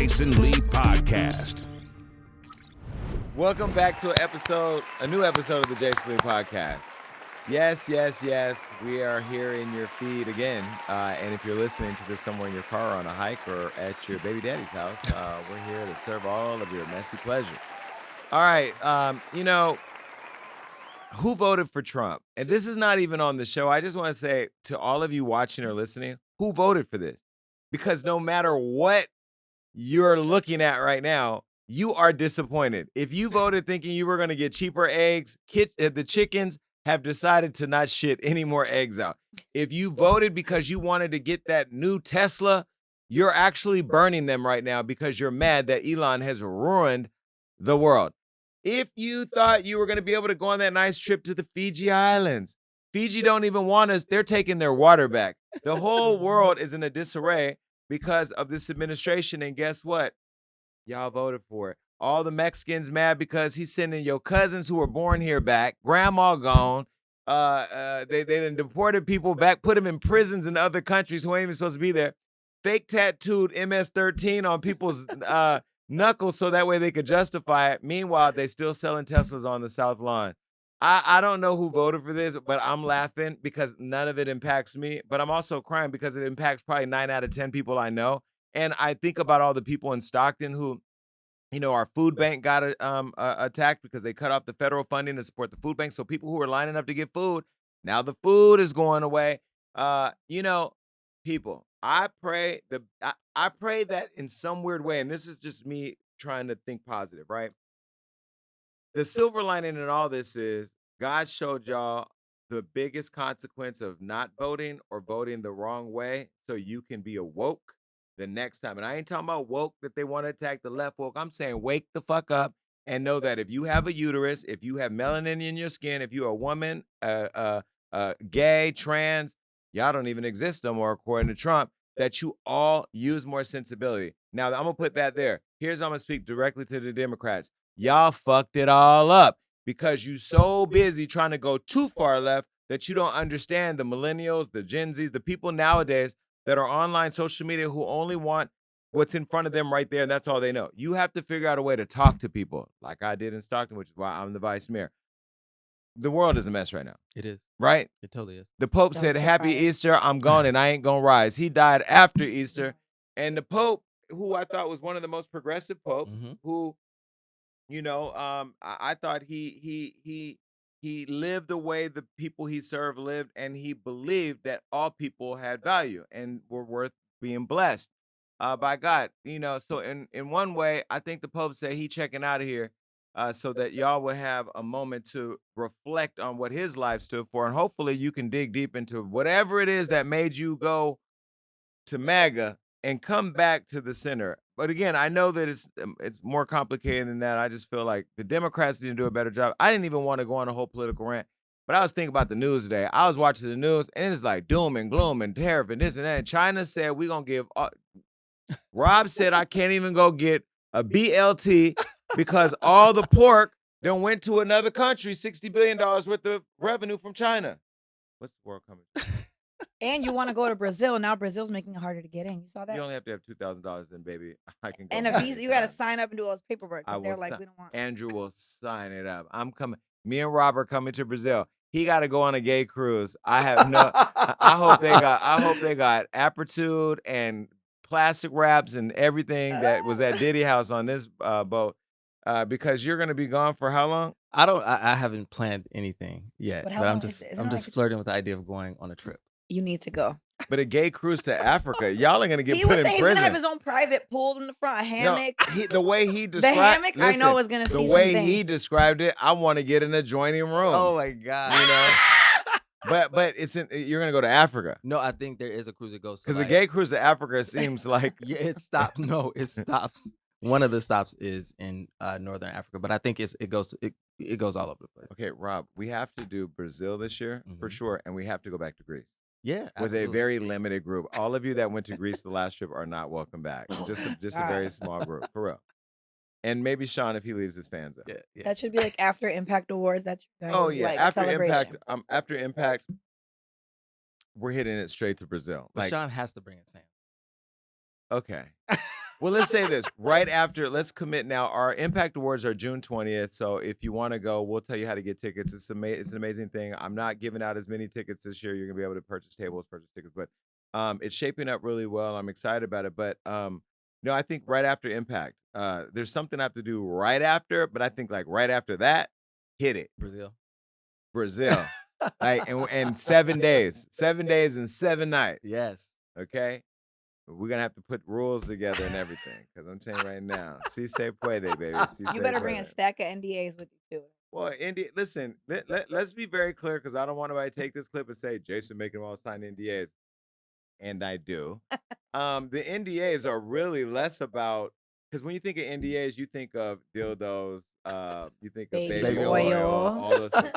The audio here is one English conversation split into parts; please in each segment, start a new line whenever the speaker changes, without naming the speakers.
Jason Lee Podcast.
Welcome back to a new episode of the Jason Lee Podcast. Yes. We are here in your feed again. And if you're listening to this somewhere in your car, on a hike, or at your baby daddy's house, we're here to serve all of your messy pleasure. All right. Who voted for Trump? And this is not even on the show. I just want to say to all of you watching or listening, who voted for this? Because no matter what you're looking at right now, you are disappointed. If you voted thinking you were going to get cheaper eggs, the chickens have decided to not shit any more eggs out. If you voted because you wanted to get that new Tesla, you're actually burning them right now because you're mad that Elon has ruined the world. If you thought you were going to be able to go on that nice trip to the Fiji Islands, Fiji don't even want us. They're taking their water back. The whole world is in a disarray because of this administration. And guess what? Y'all voted for it. All the Mexicans mad because he's sending your cousins who were born here back. Grandma gone. They done deported people back, put them in prisons in other countries who ain't even supposed to be there. Fake tattooed MS-13 on people's knuckles so that way they could justify it. Meanwhile, they still selling Teslas on the South Lawn. I don't know who voted for this, but I'm laughing because none of it impacts me. But I'm also crying because it impacts probably 9 out of 10 people I know. And I think about all the people in Stockton who, our food bank got attacked because they cut off the federal funding to support the food bank. So people who were lining up to get food, now the food is going away. People, I pray that in some weird way, and this is just me trying to think positive, right? The silver lining in all this is God showed y'all the biggest consequence of not voting or voting the wrong way so you can be awoke the next time. And I ain't talking about woke that they want to attack the left woke. I'm saying wake the fuck up and know that if you have a uterus, if you have melanin in your skin, if you're a woman, gay, trans, y'all don't even exist no more according to Trump, that you all use more sensibility. Now, I'm going to put that there. Here's how I'm going to speak directly to the Democrats. Y'all fucked it all up because you so busy trying to go too far left that you don't understand the millennials, the Gen Zs, the people nowadays that are online social media who only want what's in front of them right there, and that's all they know. You have to figure out a way to talk to people like I did in Stockton, which is why I'm the vice mayor. The world is a mess right now.
It is.
Right?
It totally is.
The Pope said, "Happy Easter, I'm gone and I ain't gonna rise." He died after Easter. And the Pope, who I thought was one of the most progressive popes, who, I thought he lived the way the people he served lived, and he believed that all people had value and were worth being blessed by God. So in one way, I think the Pope said he checking out of here so that y'all will have a moment to reflect on what his life stood for. And hopefully you can dig deep into whatever it is that made you go to MAGA and come back to the center. But again, I know that it's more complicated than that. I just feel like the Democrats didn't do a better job. I didn't even want to go on a whole political rant, but I was thinking about the news today. I was watching the news, and it's like doom and gloom and tariff and this and that. And China said, we're going to give Rob said, I can't even go get a BLT because all the pork then went to another country, $60 billion worth of revenue from China. What's the world coming to?
And you want to go to Brazil. Now Brazil's making it harder to get in. You saw that?
You only have to have $2,000 then, baby. I can go.
And a visa, you got to sign up and do all this paperwork. They're like, we don't want.
Andrew will sign it up. I'm coming. Me and Rob are coming to Brazil. He got to go on a gay cruise. I have no. I hope they got aptitude and plastic wraps and everything that was at Diddy House on this boat. Because you're gonna be gone for how long?
I haven't planned anything yet, but I'm just flirting with the idea of going on a trip.
You need to go.
But a gay cruise to Africa, y'all are gonna get
he
put
was
in
saying
prison.
He's gonna have his own private pool in the front, a hammock.
No, the way he described
the hammock, I know is gonna see
the way
some
he described it. I want to get an adjoining room.
Oh my god!
But you're gonna go to Africa.
No, I think there is a cruise that goes
because a gay cruise to Africa seems like
it stops. No, it stops. One of the stops is in northern Africa, but I think it goes all over the place.
Okay, Rob, we have to do Brazil this year for sure, and we have to go back to Greece.
Yeah,
with a very limited group. All of you that went to Greece the last trip are not welcome back. Just a very small group, for real. And maybe Sean if he leaves his fans up.
Yeah.
That should be like after Impact Awards. That's
after Impact. After Impact, we're hitting it straight to Brazil.
But Sean has to bring his fans.
Okay. Well, let's say this right after. Let's commit now. Our Impact Awards are June 20th. So if you want to go, we'll tell you how to get tickets. It's an amazing thing. I'm not giving out as many tickets this year. You're gonna be able to purchase tables, purchase tickets, but it's shaping up really well. I'm excited about it. But no, I think right after Impact, there's something I have to do right after. But I think like right after that, hit it. Brazil, like and 7 days, 7 days and 7 nights.
Yes.
Okay. We're gonna have to put rules together and everything, because I'm telling you right now, si se puede, baby. Si
You
se
better bring a
puede.
stack of NDAs with you too.
Well, listen, let's be very clear, because I don't want anybody to take this clip and say Jason making them all sign NDAs, and I do. The NDAs are really less about, because when you think of NDAs, you think of dildos, you think of
Baby
baby
oil.
oil, all those things.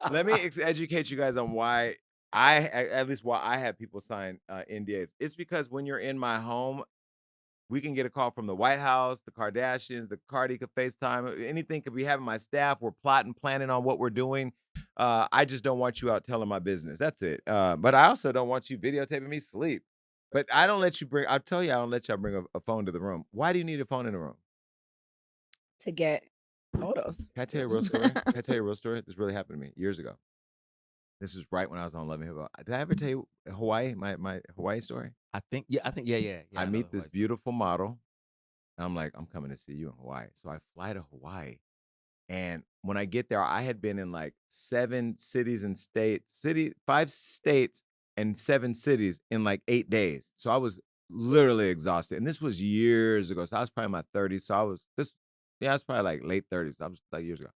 Let me educate you guys on why at least why I have people sign NDAs. It's because when you're in my home, we can get a call from the White House, the Kardashians, the Cardi could FaceTime, anything could be having my staff. We're plotting, planning on what we're doing. I just don't want you out telling my business. That's it. But I also don't want you videotaping me sleep. But I don't let you bring, I tell you, I don't let y'all bring a phone to the room. Why do you need a phone in the room?
To get photos.
Can I tell you a real story? Can I tell you a real story? This really happened to me years ago. This was right when I was on Love and Hip Hop. Did I ever tell you Hawaii, my Hawaii story?
I think yeah.
I
know
meet
the
this
Hawaii.
beautiful model, and I'm like, I'm coming to see you in Hawaii. So I fly to Hawaii. And when I get there, I had been in like 7 cities and states, 5 states and 7 cities in like 8 days. So I was literally exhausted. And this was years ago. So I was probably in my 30s. So I was I was probably like late 30s. I was like years ago.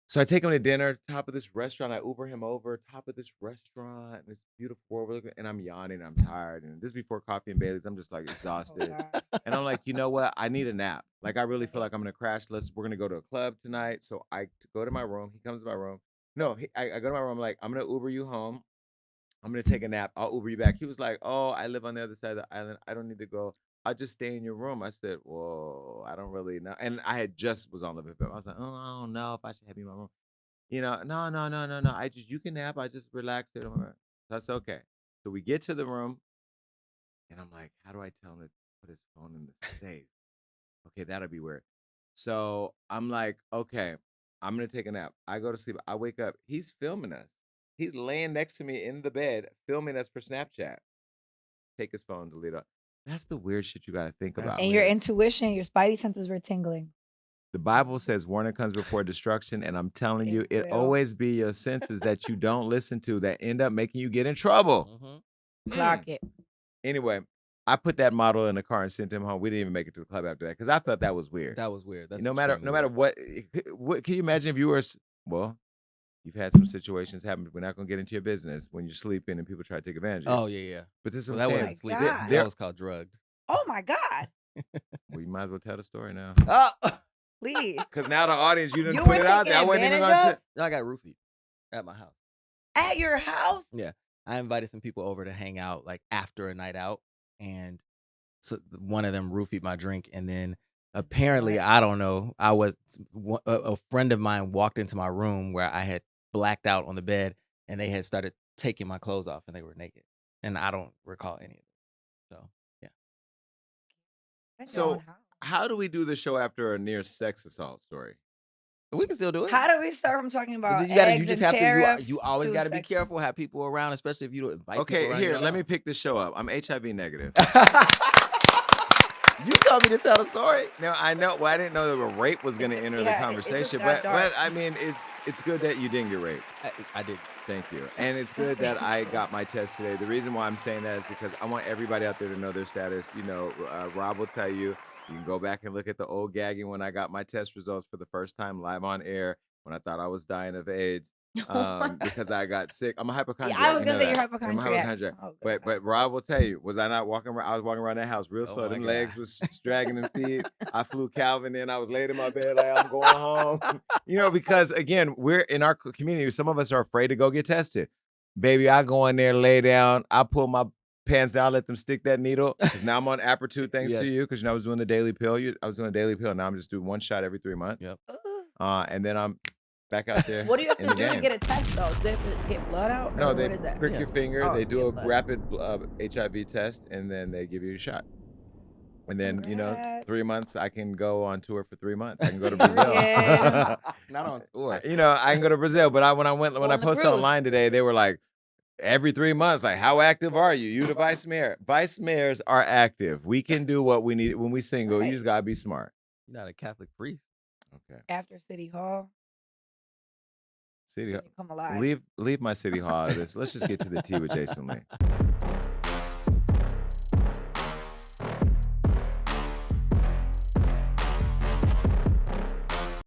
So I take him to dinner, top of this restaurant. I Uber him over, top of this restaurant. And it's beautiful world, and I'm yawning. I'm tired. And this is before Coffee and Bailey's. I'm just like exhausted. And I'm like, you know what? I need a nap. Like I really feel like I'm gonna crash. We're gonna go to a club tonight. So I go to my room. He comes to my room. No, I go to my room. I'm like, I'm gonna Uber you home. I'm gonna take a nap. I'll Uber you back. He was like, oh, I live on the other side of the island. I don't need to go. I'll just stay in your room. I said, whoa, I don't really know. And I had just was on the bed. I was like, oh, I don't know if I should have you in my room. You know, no. You can nap. I just relaxed it. That's okay. So we get to the room, and I'm like, how do I tell him to put his phone in the safe? Okay, that'll be weird. So I'm like, okay, I'm gonna take a nap. I go to sleep. I wake up. He's filming us. He's laying next to me in the bed, filming us for Snapchat. Take his phone, delete it. That's the weird shit you gotta think about.
And your intuition, your spidey senses were tingling.
The Bible says warning comes before destruction, and I'm telling you, it always be your senses that you don't listen to that end up making you get in trouble.
Clock it.
Anyway, I put that model in the car and sent him home. We didn't even make it to the club after that because I felt that was weird.
That was weird. That's
no matter
weird.
what can you imagine if you were, well, you've had some situations happen. We're not gonna get into your business when you're sleeping and people try to take advantage of you.
Oh yeah.
But this is what
that
I'm saying.
wasn't sleeping.
God.
That was called drugged.
Oh my God.
Well, you might as well tell the story now.
Please.
Because now the audience, you didn't
You
put
were
it out there. I
taken
wasn't even
advantage
gonna
of?
I got roofied at my house.
At your house?
Yeah. I invited some people over to hang out like after a night out, and so one of them roofied my drink, and then apparently, I don't know, a friend of mine walked into my room where I had blacked out on the bed, and they had started taking my clothes off, and they were naked, and I don't recall any of it. So yeah.
So how do we do the show after a near sex assault story?
We can still do it.
How do we start from talking about
You
eggs
just
and
have
tariffs?
you always got to be
sex?
careful, have people around, especially if you don't invite people
Okay,
around.
here, let me pick this show up. I'm HIV negative.
You told me to tell the story.
No, I know. Well, I didn't know that rape was going to enter the
Yeah, it just
conversation,
got dark.
but I mean, it's good that you didn't get raped.
I did.
Thank you. And it's good that I got my test today. The reason why I'm saying that is because I want everybody out there to know their status. You know, Rob will tell you, you can go back and look at the old gagging when I got my test results for the first time live on air when I thought I was dying of AIDS because I got sick. I'm a hypochondriac.
Yeah, I was
you
gonna
know
say you're
that. I'm a
hypochondriac.
hypochondriac.
Oh,
But Rob will tell you, was I not walking around? I was walking around that house real slow.
my
Them
God.
legs was dragging them feet. I flew Calvin in. I was laid in my bed like I'm going home. You know, because again, we're in our community. Some of us are afraid to go get tested. Baby, I go in there, lay down. I pull my pants down, let them stick that needle. Because now I'm on Apertute thanks to you. Because I was doing the daily pill. I was doing a daily pill. Now I'm just doing one shot every 3 months.
Yep.
And then I'm back out there.
What do you have
in
to
the
do to
game.
get a test though? Do they have to get blood out?
No,
Or
they
what is that?
prick your finger.
Oh,
They
it's
do a
get blood.
rapid HIV test, and then they give you a shot. And then,
Congrats.
3 months, I can go on tour for 3 months. I can go to Brazil.
Period.
Not on tour.
I can go to Brazil. But when I
on the
posted
cruise.
online today, they were like, every 3 months, like, how active are you? You the vice mayor. Vice mayors are active. We can do what we need when we single. You
Right.
just gotta be smart.
You're not a Catholic priest.
Okay.
After City Hall,
City
you come alive.
leave my city hall out of this. Let's just get to the tea with Jason Lee.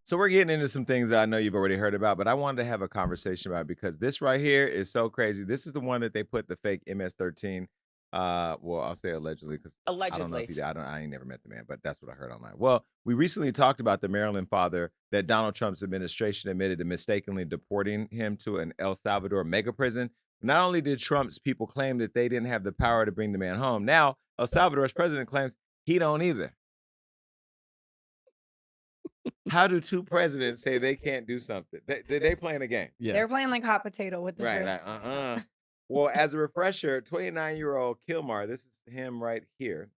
So we're getting into some things that I know you've already heard about, but I wanted to have a conversation about it because this right here is so crazy. This is the one that they put the fake MS-13. Well, I'll say allegedly because I don't know if he did. I ain't never met the man, but that's what I heard online. Well, we recently talked about the Maryland father that Donald Trump's administration admitted to mistakenly deporting him to an El Salvador mega prison. Not only did Trump's people claim that they didn't have the power to bring the man home, now El Salvador's president claims he don't either. How do two presidents say they can't do something? They playing a game.
Yes.
They're playing like hot potato with the
Right.
first.
Well, as a refresher, 29-year-old Kilmar, this is him right here.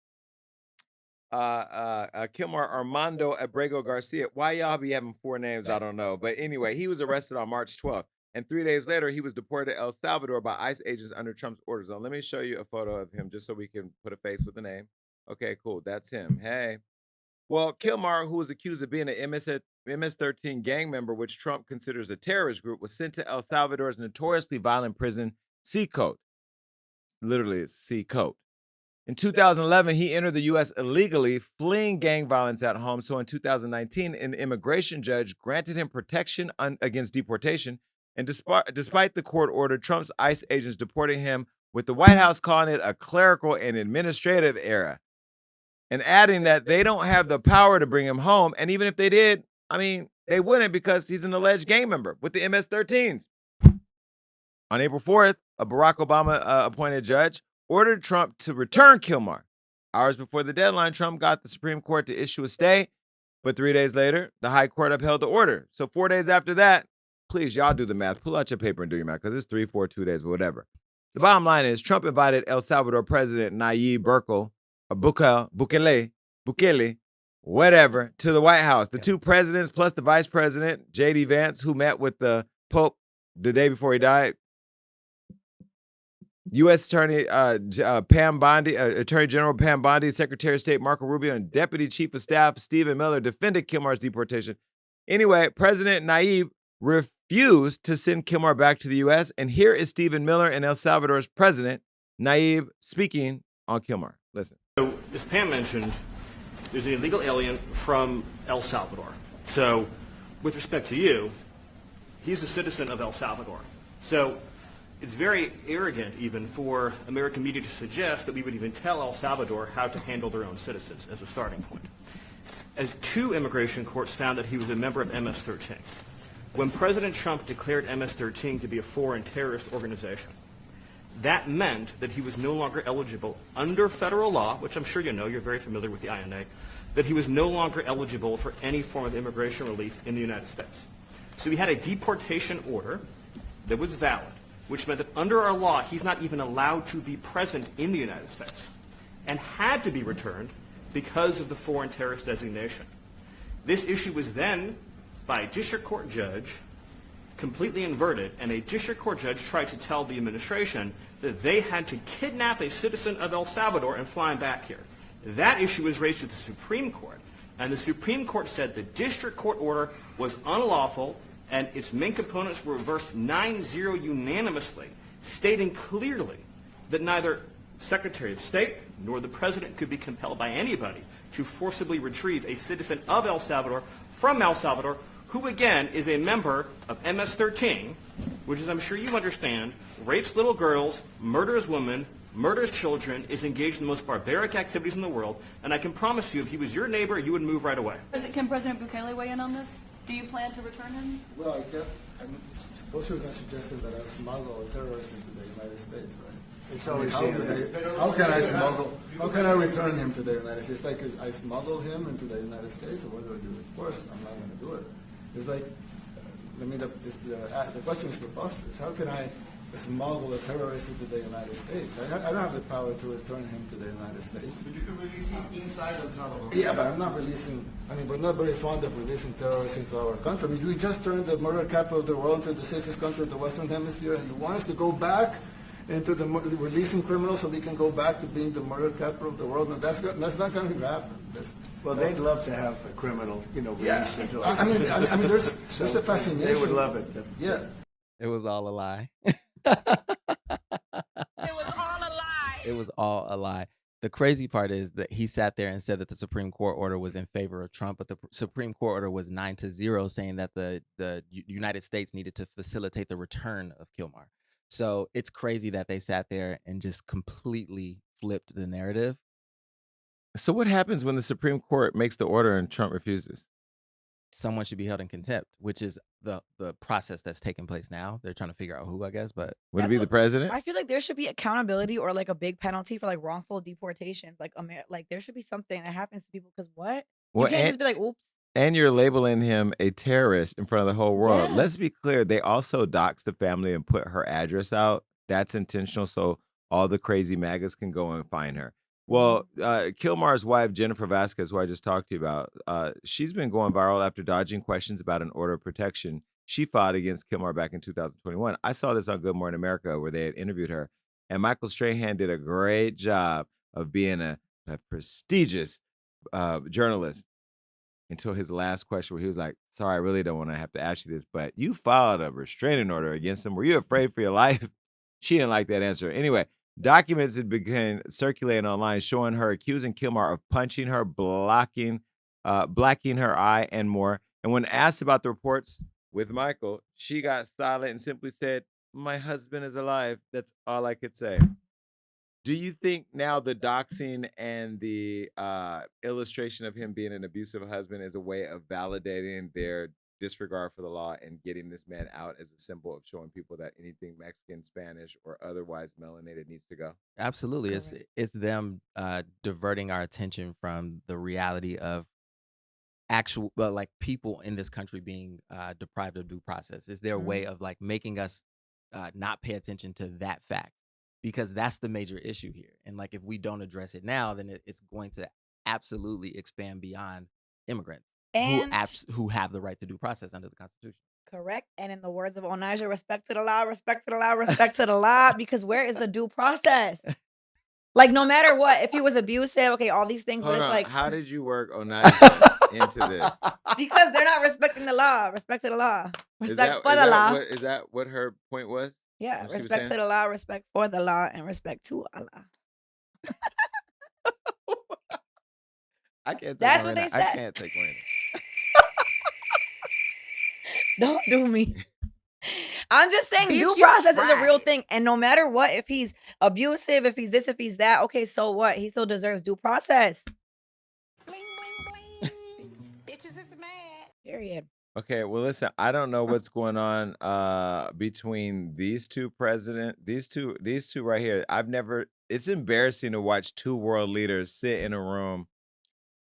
Kilmar Armando Abrego Garcia. Why y'all be having 4 names? I don't know. But anyway, he was arrested on March 12th. And 3 days later, he was deported to El Salvador by ICE agents under Trump's orders. Now, let me show you a photo of him just so we can put a face with the name. Okay, cool. That's him. Hey. Well, Kilmar, who was accused of being an MS-13 gang member, which Trump considers a terrorist group, was sent to El Salvador's notoriously violent prison, Seacoat. Literally, it's Seacoat. In 2011, he entered the U.S. illegally, fleeing gang violence at home. So in 2019, an immigration judge granted him protection against deportation. And despite the court order, Trump's ICE agents deported him, with the White House calling it a clerical and administrative error, and adding that they don't have the power to bring him home. And even if they did, I mean, they wouldn't because he's an alleged gang member with the MS-13s. On April 4th, a Barack Obama appointed judge ordered Trump to return Kilmar. Hours before the deadline, Trump got the Supreme Court to issue a stay, but 3 days later, the High Court upheld the order. So 4 days after that, please, y'all do the math. Pull out your paper and do your math because it's 3, 4, 2 days, but whatever. The bottom line is Trump invited El Salvador President Nayib Bukele, whatever, to the White House. The two presidents plus the vice president, J.D. Vance, who met with the Pope the day before he died. U.S. Attorney Pam Bondi, Attorney General Pam Bondi, Secretary of State Marco Rubio, and Deputy Chief of Staff Stephen Miller defended Kilmar's deportation. Anyway, President Nayib refused to send Kilmar back to the U.S., and here is Stephen Miller and El Salvador's president, Nayib, speaking on Kilmar. Listen.
So, as Pam mentioned, there's an illegal alien from El Salvador. So, with respect to you, he's a citizen of El Salvador. So, it's very arrogant even for American media to suggest that we would even tell El Salvador how to handle their own citizens as a starting point. As 2 immigration courts found that he was a member of MS-13. When President Trump declared MS-13 to be a foreign terrorist organization, that meant that he was no longer eligible under federal law, which I'm sure you know, you're very familiar with the INA, that he was no longer eligible for any form of immigration relief in the United States. So he had a deportation order that was valid, which meant that under our law, he's not even allowed to be present in the United States and had to be returned because of the foreign terrorist designation. This issue was then, by a district court judge, completely inverted, and a district court judge tried to tell the administration that they had to kidnap a citizen of El Salvador and fly him back here. That issue was raised to the Supreme Court, and the Supreme Court said the district court order was unlawful, and its main components were reversed 9-0 unanimously, stating clearly that neither Secretary of State nor the President could be compelled by anybody to forcibly retrieve a citizen of El Salvador from El Salvador, who again is a member of MS-13, which, as I'm sure you understand, rapes little girls, murders women, murders children, is engaged in the most barbaric activities in the world, and I can promise you, if he was your neighbor, you would move right away.
Can President Bukele weigh in on this? Do you plan to return him?
Well, I suppose you're not suggesting that I smuggle a terrorist into the United States, right? How can I return him to the United States? Like, I smuggle him into the United States, or what do I do? Of course, I'm not going to do it. It's like, the question is preposterous. How can I smuggle a terrorist into the United States? I don't have the power to return him to the United States.
But you can release him.
inside El Salvador. Yeah, but I'm not releasing. I mean, we're not very fond of releasing terrorists into our country. I mean, we just turned the murder capital of the world into the safest country of the Western Hemisphere, and you want us to go back into the releasing criminals so we can go back to being the murder capital of the world? And that's not going to happen.
Well, they'd love to have a criminal, released into
I mean, there's a fascination.
They would love it.
Yeah.
It was all a lie.
It was all a lie.
It was all a lie. The crazy part is that he sat there and said that the Supreme Court order was in favor of Trump, but the Supreme Court order was 9-0, saying that the United States needed to facilitate the return of Kilmar. So it's crazy that they sat there and just completely flipped the narrative.
So what happens when the Supreme Court makes the order and Trump refuses?
Someone should be held in contempt, which is the process that's taking place now. They're trying to figure out who, I guess, but
Would it be the president?
I feel like there should be accountability or like a big penalty for like wrongful deportations. Like there should be something that happens to people because what?
Well,
You can't just be like, oops.
And you're labeling him a terrorist in front of the whole world.
Yeah.
Let's be clear. They also doxed the family and put her address out. That's intentional. So all the crazy MAGAs can go and find her. Well, Kilmar's wife, Jennifer Vasquez, who I just talked to you about, she's been going viral after dodging questions about an order of protection she filed against Kilmar back in 2021. I saw this on Good Morning America where they had interviewed her. And Michael Strahan did a great job of being a prestigious journalist until his last question where he was like, sorry, I really don't want to have to ask you this, but you filed a restraining order against him. Were you afraid for your life? She didn't like that answer. Anyway, documents had begun circulating online showing her accusing Kilmar of punching her, blacking her eye, and more. And when asked about the reports with Michael, she got silent and simply said, my husband is alive. That's all I could say. Do you think now the doxing and the illustration of him being an abusive husband is a way of validating their disregard for the law and getting this man out as a symbol of showing people that anything Mexican, Spanish, or otherwise melanated needs to go?
absolutely, it's them diverting our attention from the reality of actual like people in this country being deprived of due process. Is their way of like making us not pay attention to that fact, because that's the major issue here. And like if we don't address it now, then it's going to absolutely expand beyond immigrants
And
who have the right to due process under the Constitution.
correct. And in the words of Onaja, respect to the law, respect to the law, respect to the law. Because where is the due process? Like no matter what, if he was abusive, okay, all these things, but
Hold
it's
on.
like
How did you work Onaja into this?
because they're not respecting the law. Respect to the law.
Is
Respect for the law.
Is that what her point was?
Yeah,
what she was
respect to
saying?
the law, respect for the law, and respect to Allah.
I can't take
That's what
Miranda.
they said.
I can't take Miranda.
Don't do me. I'm just saying
Bitch,
due
you
process is a real
tried.
thing. And no matter what, if he's abusive, if he's this, if he's that, okay, so what? He still deserves due process.
Bling, bling, bling. Bitches is mad.
Period.
Okay, well, listen, I don't know what's going on between these two right here. It's embarrassing to watch two world leaders sit in a room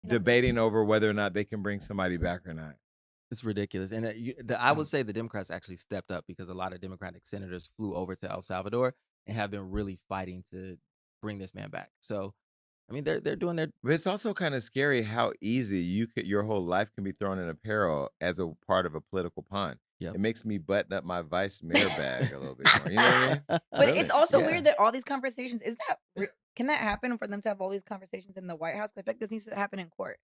debating over whether or not they can bring somebody back or not.
It's ridiculous. And I would say the Democrats actually stepped up because a lot of Democratic senators flew over to El Salvador and have been really fighting to bring this man back. So, I mean, they're doing their.
But it's also kind of scary how easy your whole life can be thrown in a peril as a part of a political pawn.
Yep.
It makes me button up my vice mayor bag a little bit more. You know what I mean?
But
Really?
it's also
Yeah.
weird that all these conversations, can that happen for them to have all these conversations in the White House? 'Cause I feel like this needs to happen in court.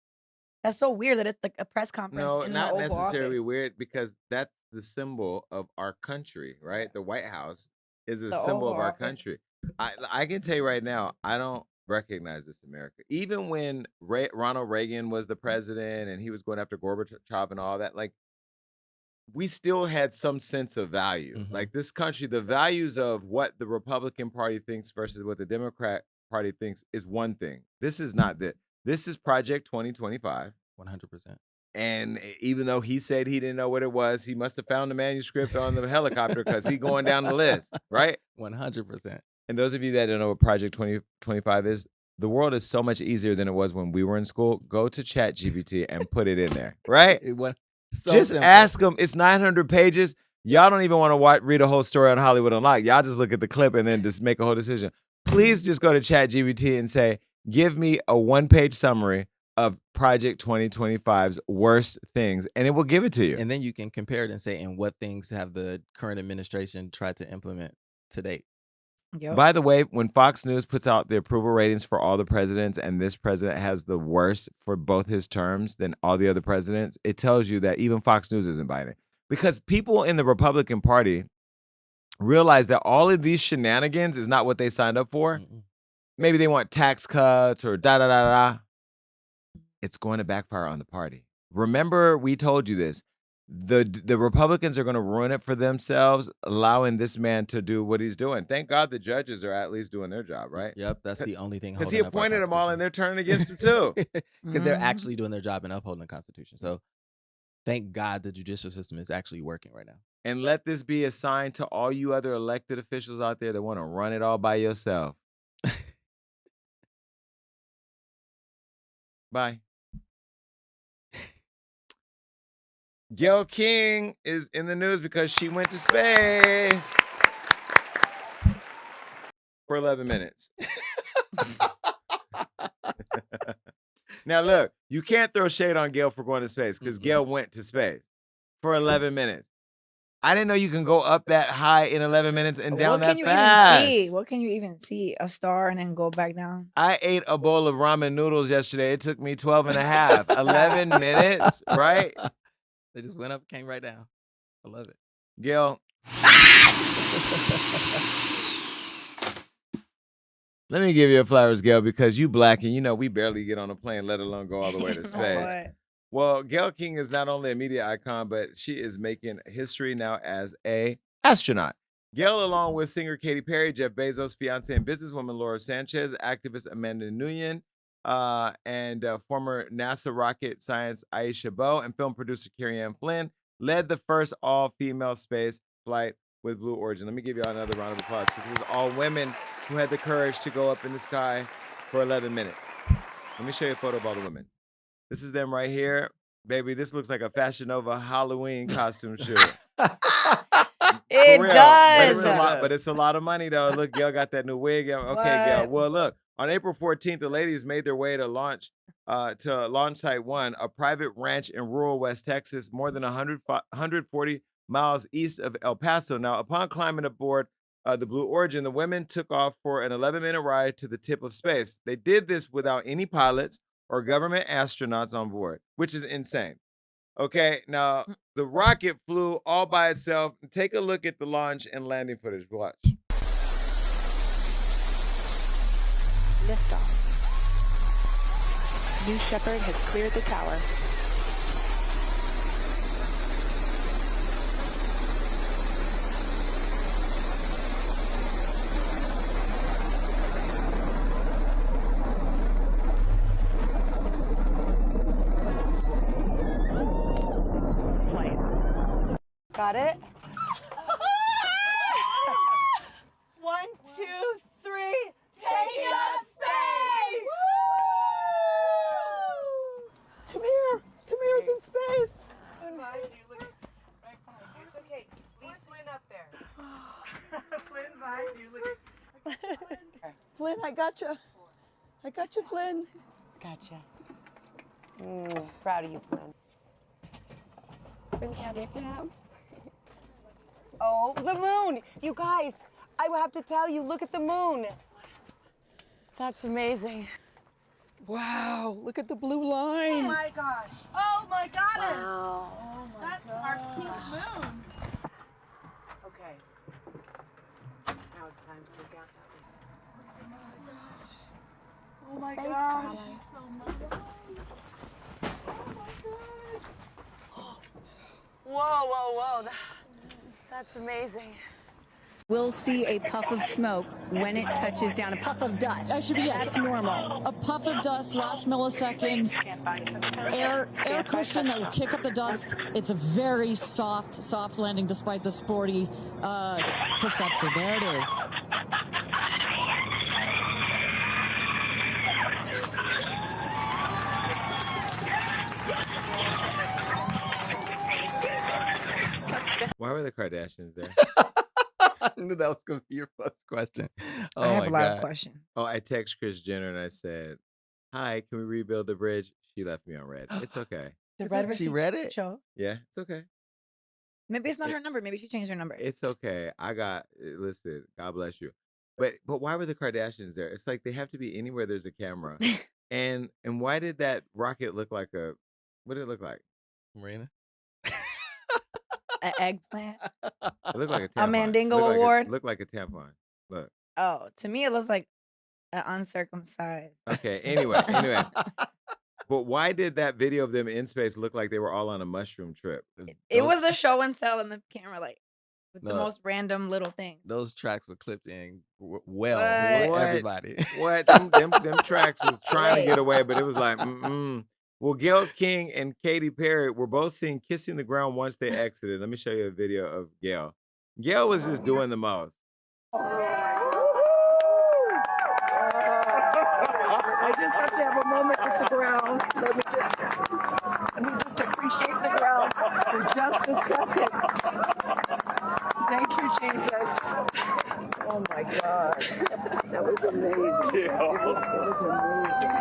That's so weird that it's like a press conference
No,
in
not
the Oval
necessarily
Office.
weird, because that's the symbol of our country, right? The White House is a
The
symbol
Oval
of our
Office.
country. I can tell you right now, I don't recognize this America. Even when Ronald Reagan was the president and he was going after Gorbachev and all that, like, we still had some sense of value.
Mhm.
Like this country, the values of what the Republican Party thinks versus what the Democrat Party thinks is one thing. This is not that. This is Project 2025.
100%.
And even though he said he didn't know what it was, he must have found the manuscript on the helicopter because he's going down the list, right?
100%.
And those of you that don't know what Project 2025 is, the world is so much easier than it was when we were in school. Go to ChatGPT and put it in there, right? Just
simple.
ask them. It's 900 pages. Y'all don't even want to read a whole story on Hollywood Unlocked. Y'all just look at the clip and then just make a whole decision. Please just go to ChatGPT and say, Give me a 1-page summary of Project 2025's worst things, and it will give it to you.
And then you can compare it and say, and what things have the current administration tried to implement to date?
Yep.
By the way, when Fox News puts out the approval ratings for all the presidents and this president has the worst for both his terms than all the other presidents, it tells you that even Fox News isn't buying it. Because people in the Republican Party realize that all of these shenanigans is not what they signed up for.
Mm-mm.
Maybe they want tax cuts or da-da-da-da. It's going to backfire on the party. Remember, we told you this. The Republicans are going to ruin it for themselves, allowing this man to do what he's doing. Thank God the judges are at least doing their job, right?
Yep, that's the only thing.
Because he
holding up our
appointed them all, and
Constitution.
they're turning against him too.
Because they're actually doing their job and upholding the Constitution. So thank God the judicial system is actually working right now.
And let this be a sign to all you other elected officials out there that want to run it all by yourself. Bye. Gayle King is in the news because she went to space for 11 minutes. Now, look, you can't throw shade on Gayle for going to space because Gayle went to space for 11 minutes. I didn't know you can go up that high in 11 minutes and down that fast.
What can you even see? A star and then go back down?
I ate a bowl of ramen noodles yesterday. It took me 12 and a half. 11 minutes, right?
They just went up, came right down. I love it.
Gayle. Let me give you a flowers, Gayle, because you Black and you know we barely get on a plane, let alone go all the way to space. Well, Gayle King is not only a media icon, but she is making history now as an astronaut. Gayle, along with singer Katy Perry, Jeff Bezos' fiance and businesswoman Laura Sanchez, activist Amanda Nguyen, and former NASA rocket science Aisha Bowe, and film producer Carrie Ann Flynn, led the first all-female space flight with Blue Origin. Let me give you all another round of applause because it was all women who had the courage to go up in the sky for 11 minutes. Let me show you a photo of all the women. This is them right here. Baby, this looks like a Fashion Nova Halloween costume shoot.
It does.
But it's a lot of money, though. Look, Gayle got that new wig. Okay, Gayle. Well, look, on April 14th, the ladies made their way to launch Site 1, a private ranch in rural West Texas, more than 140 miles east of El Paso. Now, upon climbing aboard the Blue Origin, the women took off for an 11-minute ride to the tip of space. They did this without any pilots or government astronauts on board, which is insane. Okay, now the rocket flew all by itself. Take a look at the launch and landing footage. Watch.
Liftoff. New Shepard has cleared the tower.
Got it? 1, 2, 3. Take it up space! Tamir's in space.
It's okay. Leave Flynn up there. Flynn, bye.
Flynn, I gotcha. I gotcha, Flynn.
Gotcha. Proud of you, Flynn. Flynn, can I get that? Oh, the moon! You guys, I have to tell you, look at the moon.
That's amazing. Wow, look at the blue line.
Oh my gosh.
Oh my goddess.
Wow.
That's our pink moon.
Okay. Now it's time to look out that
Oh my
space
gosh.
travel.
Whoa. That's amazing.
We'll see a puff of smoke when it touches down, a puff of dust. That should be, yes, that's normal. A puff of dust, last milliseconds, air cushion that will kick up the dust. It's a very soft landing despite the sporty perception. There it is.
Why were the Kardashians there?
knew that was gonna be your first question. Oh
I have
my
a lot of
God.
questions.
Oh, I text Kris Jenner and I said, "Hi, can we rebuild the bridge?" She left me on red. It's okay.
The
Is
red
it- she
receipt
read it?
show.
Yeah, it's okay.
Maybe it's not
It-
her number. Maybe she changed her number.
It's okay. Listen, God bless you. But why were the Kardashians there? It's like they have to be anywhere there's a camera. And why did that rocket look like what did it look like?
Marina.
An eggplant.
It looked like a
A
tampon.
Mandingo
Looked like
award?
Looked like a tampon. Look.
Oh, to me it looks like an uncircumcised.
Okay. Anyway. But why did that video of them in space look like they were all on a mushroom trip?
It was the show and tell in the camera, like with the
No.
most random little things.
Those tracks were clipped in well
What?
with everybody.
What? Them tracks was trying to get away, but it was like, Well, Gayle King and Katy Perry were both seen kissing the ground once they exited. Let me show you a video of Gayle. Gayle was just doing the most.
I just have to have a moment with the ground. Let me just appreciate the ground for just a second. Thank you, Jesus. Oh my God. That was amazing. That was amazing.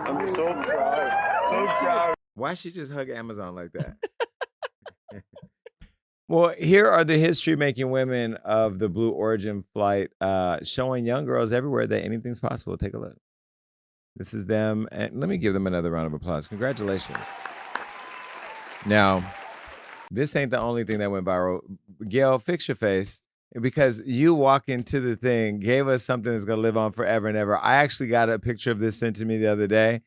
I'm so proud. So proud.
Why she just hug Amazon like that? Well, here are the history-making women of the Blue Origin flight, showing young girls everywhere that anything's possible. Take a look. This is them, and let me give them another round of applause. Congratulations. Now, this ain't the only thing that went viral. Gayle, fix your face, because you walking to the thing gave us something that's going to live on forever and ever. I actually got a picture of this sent to me the other day.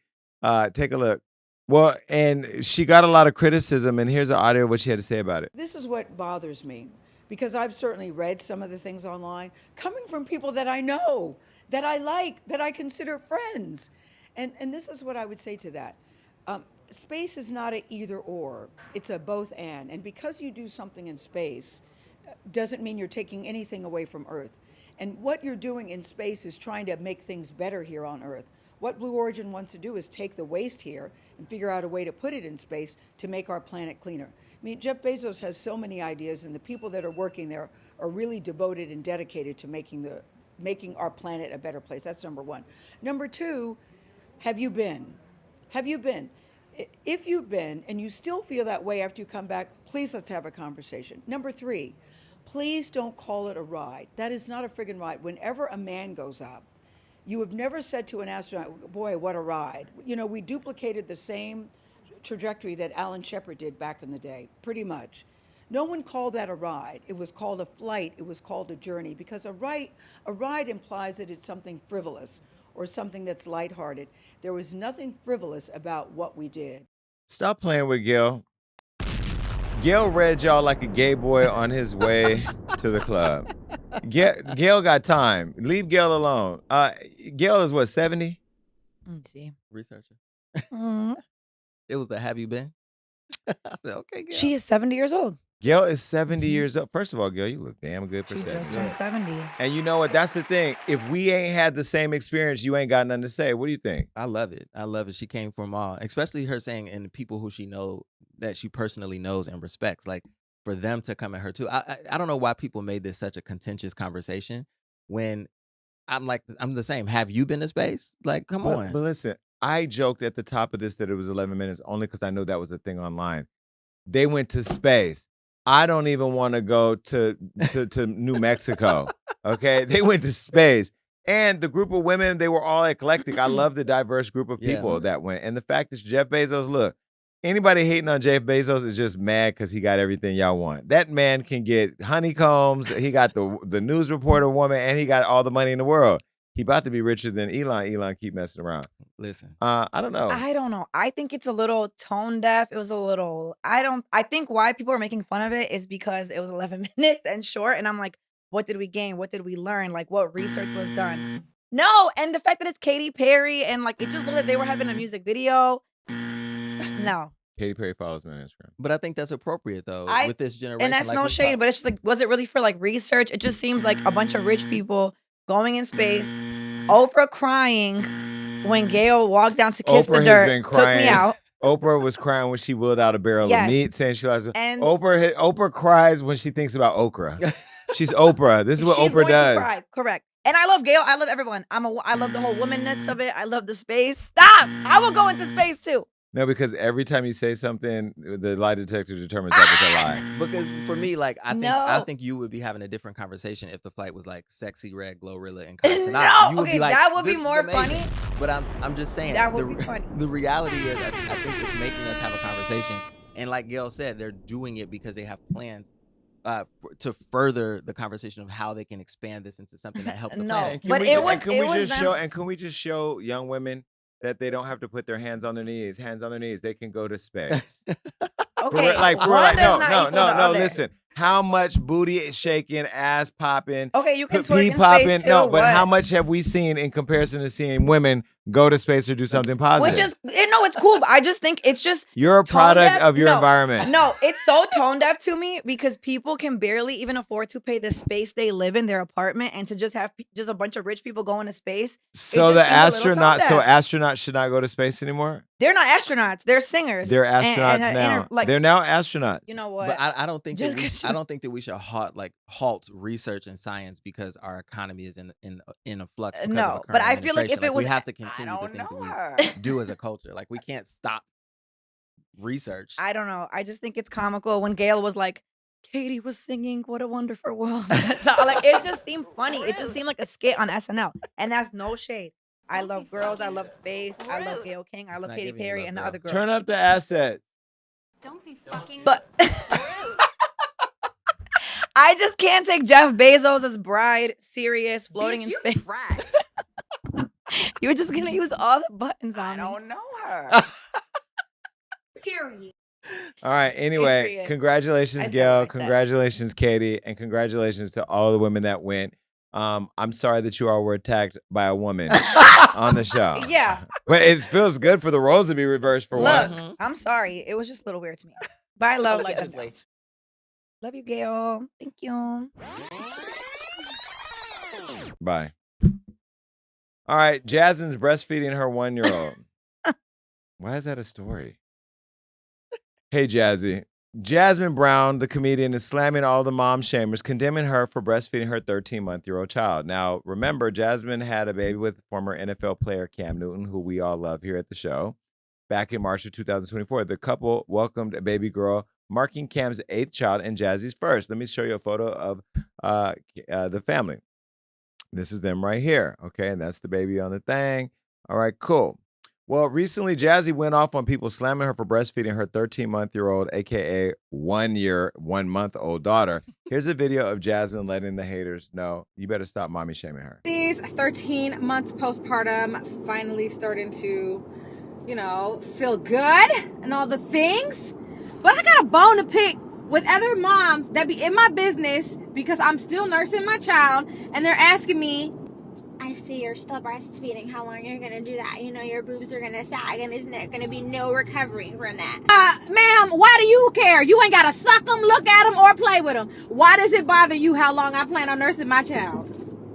Take a look. Well, and she got a lot of criticism, and here's the audio of what she had to say about it.
This is what bothers me, because I've certainly read some of the things online coming from people that I know, that I like, that I consider friends. And this is what I would say to that. Space is not an either or, it's a both and. And because you do something in space doesn't mean you're taking anything away from Earth. And what you're doing in space is trying to make things better here on Earth. What Blue Origin wants to do is take the waste here and figure out a way to put it in space to make our planet cleaner. I mean, Jeff Bezos has so many ideas, and the people that are working there are really devoted and dedicated to making our planet a better place. That's number one. Number two, have you been? Have you been? If you've been and you still feel that way after you come back, please let's have a conversation. Number three, please don't call it a ride. That is not a friggin' ride. Whenever a man goes up, you have never said to an astronaut, boy, what a ride. You know, we duplicated the same trajectory that Alan Shepard did back in the day, pretty much. No one called that a ride. It was called a flight. It was called a journey, because a ride implies that it's something frivolous or something that's lighthearted. There was nothing frivolous about what we did.
Stop playing with Gayle. Gayle read y'all like a gay boy on his way to the club. Gayle got time. Leave Gayle alone. Gayle is what, 70?
Let's see.
Researcher.
Mhm.
It was the have you been? I said, okay, Gayle.
She is 70 years old.
Gayle is 70 years old. First of all, Gayle, you look damn good for
She
70.
just turned 70.
And you know what? That's the thing. If we ain't had the same experience, you ain't got nothing to say. What do you think?
I love it. I love it. She came from all, especially her saying, and the people who she know that she personally knows and respects, like for them to come at her too. I don't know why people made this such a contentious conversation when I'm the same. Have you been to space? Like, come on.
But listen, I joked at the top of this that it was 11 minutes only because I know that was a thing online. They went to space. I don't even want to go to New Mexico. Okay, they went to space, and the group of women, they were all eclectic. I love the diverse group of people that went, and the fact that Jeff Bezos, look, anybody hating on Jeff Bezos is just mad because he got everything y'all want. That man can get honeycombs. He got the news reporter woman, and he got all the money in the world. He about to be richer than Elon. Elon keep messing around.
Listen,
I don't know.
I don't know. I think it's a little tone deaf. It was a little, I think why people are making fun of it is because it was 11 minutes and short. And I'm like, what did we gain? What did we learn? Like, what research was done? No. And the fact that it's Katy Perry and like, it just looked like they were having a music video. No.
Katy Perry follows me on Instagram.
But I think that's appropriate though with this generation.
And that's
like
no
we
shade,
talk-
but it's just like, was it really for like research? It just seems like a bunch of rich people going in space. Oprah crying when Gayle walked down to kiss the dirt. Took me out.
Oprah was crying when she wheeled out a barrel of
Yes.
meat, saying she likes.
And-
Oprah cries when she thinks about okra. She's Oprah. This is what
She's
Oprah
going to
does.
cry. Correct. And I love Gayle. I love everyone. I love the whole womanness of it. I love the space. Stop. I will go into space too.
No, because every time you say something, the lie detector determines that it's a lie.
Because for me, like I
No.
think you would be having a different conversation if the flight was like Sexy Red, Glorilla, and
No.
Casanata. You would
Okay,
be like,
that would be
"This is
more
amazing."
funny.
But I'm just saying
That would be funny.
The reality is, I think it's making us have a conversation. And like Gayle said, they're doing it because they have plans to further the conversation of how they can expand this into something that helps the
No.
planet.
But it was-
can
it
we
was
just
them-
show and can we just show young women that they don't have to put their hands on their knees? Hands on their knees. They can go to space.
Okay.
Like
one does not
no.
equal the other.
Listen, how much booty is shaking, ass popping,
Okay, you can
pee
twerk in
popping?
space too.
No, but
what?
how much have we seen in comparison to seeing women go to space or do something positive?
Which is no, it's cool. But I just think it's just
You're a
tone
product
deaf.
of your
No.
environment.
No, it's so tone deaf to me because people can barely even afford to pay the space they live in, their apartment, and to just have just a bunch of rich people go into space.
So
just
the
seems a little tone deaf.
astronauts should not go to space anymore.
They're not astronauts. They're singers.
They're
And-
astronauts
and-
now.
like,
They're now astronauts.
you know what?
But I don't think
Just
that we,
'cause
I don't think that we should halt research and science because our economy is in a flux. Because of
No,
a
but
current
I feel like if
administration.
it was-
we have to continue the
don't
things that
know
we
her.
do as a culture. Like we can't stop research.
I don't know. I just think it's comical when Gayle was like, Katie was singing "What a Wonderful World." So, like, it just seemed funny. It just seemed like a skit on SNL, and that's no shade. I love girls. I love space. I love Gayle King. I
It's
love
not
Katy
giving you
Perry
love,
and the
girl.
other girls.
Turn up the assets.
Don't be fucking.
But I just can't take Jeff Bezos' bride serious, floating in space. You were just gonna use all the buttons on
I
me.
don't know her.
Period.
All right. Anyway,
Period.
congratulations,
I said
Gayle.
what I said.
Congratulations, Katie, and congratulations to all the women that went. I'm sorry that you all were attacked by a woman on the show.
Yeah.
But it feels good for the roles to be reversed for
Look,
once.
I'm sorry. It was just a little weird to me. But I love
Allegedly.
Love you, Gayle. Thank you.
Bye. All right. Jasmine's breastfeeding her 1-year-old. Why is that a story? Hey, Jazzy. Jasmin Brown, the comedian, is slamming all the mom shamers, condemning her for breastfeeding her 13-month-old child. Now, remember, Jasmin had a baby with former NFL player Cam Newton, who we all love here at the show. Back in March of 2024, the couple welcomed a baby girl, marking Cam's 8th child and Jazzy's first. Let me show you a photo of the family. This is them right here, okay? And that's the baby on the thing. All right, cool. Well, recently, Jazzy went off on people slamming her for breastfeeding her 13-month-old, a.k.a. 1-month-old daughter. Here's a video of Jasmin letting the haters know, you better stop mommy shaming her.
These 13 months postpartum, finally starting to, feel good and all the things. But I got a bone to pick with other moms that be in my business because I'm still nursing my child and they're asking me,
I see you're still breastfeeding. How long are you gonna do that? You know your boobs are gonna sag, and isn't there gonna be no recovering from that?
ma'am, why do you care? You ain't gotta suck them, look at them, or play with them. Why does it bother you how long I plan on nursing my child?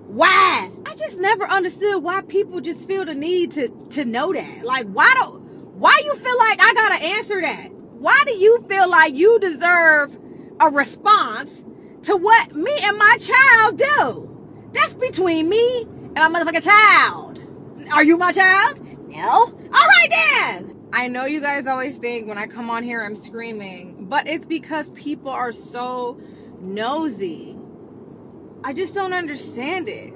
Why? I just never understood why people just feel the need to know that. Like, why you feel like I gotta answer that? Why do you feel like you deserve a response to what me and my child do? That's between me and my motherfucking child. Are you my child? No. All right then. I know you guys always think when I come on here I'm screaming, but it's because people are so nosy. I just don't understand it.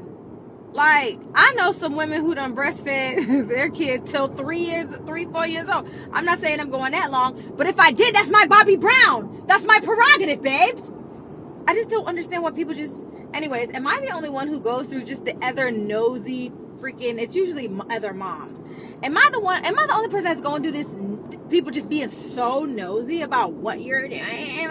Like, I know some women who done breastfed their kid till 4 years old. I'm not saying I'm going that long, but if I did, that's my Bobby Brown. That's my prerogative, babes. I just don't understand why people just... Anyways, am I the only one who goes through just the other nosy freaking... It's usually other moms. Am I the only person that's going through this? People just being so nosy about what you're doing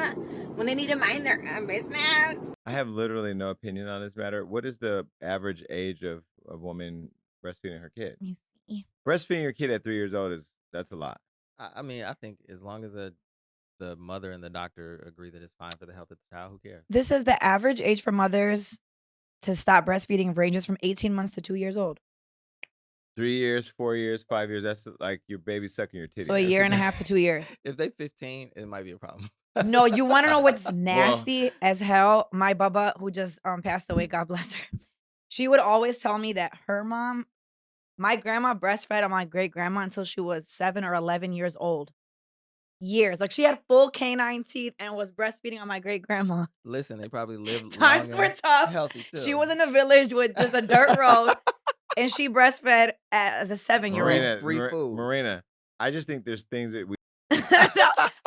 when they need to mind their own business.
I have literally no opinion on this matter. What is the average age of a woman breastfeeding her kid?
Let me see.
Breastfeeding your kid at 3 years old that's a lot.
I mean, I think as long as the mother and the doctor agree that it's fine for the health of the child, who cares?
This is the average age for mothers to stop breastfeeding ranges from 18 months to 2 years old.
3 years, 4 years, 5 years. That's like your baby sucking your titty.
So a year and a half to 2 years.
If they 15, it might be a problem.
No, you want to know what's nasty as hell? My baba, who just passed away, God bless her. She would always tell me that her mom, my grandma breastfed on my great grandma until she was 7 or 11 years old. Years. Like she had full canine teeth and was breastfeeding on my great grandma.
Listen, they probably lived
Times
long
were
and
tough.
healthy too.
She was in a village with just a dirt road and she breastfed as a 7-year-old.
Free food.
Marina, I just think there's things that we.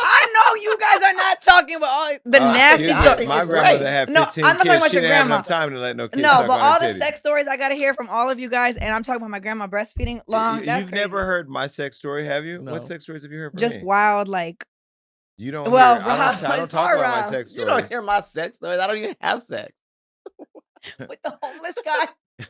I know you guys are not talking about all the nasty stuff.
My grandmother had 15
No, I'm not talking
kids.
about
She
your
didn't have
grandma.
enough time to let no kids
No,
suck
but
on
all
her
the
titties.
sex stories I gotta hear from all of you guys, and I'm talking about my grandma breastfeeding long. That's
You've never heard my sex story, have you?
No.
What sex stories have you heard from
just
me?
wild, like
You don't.
Well,
hear, I
Rob
don't
was
talk about my
around.
sex
You
stories.
don't hear my sex stories. I don't even have sex.
with the homeless guy.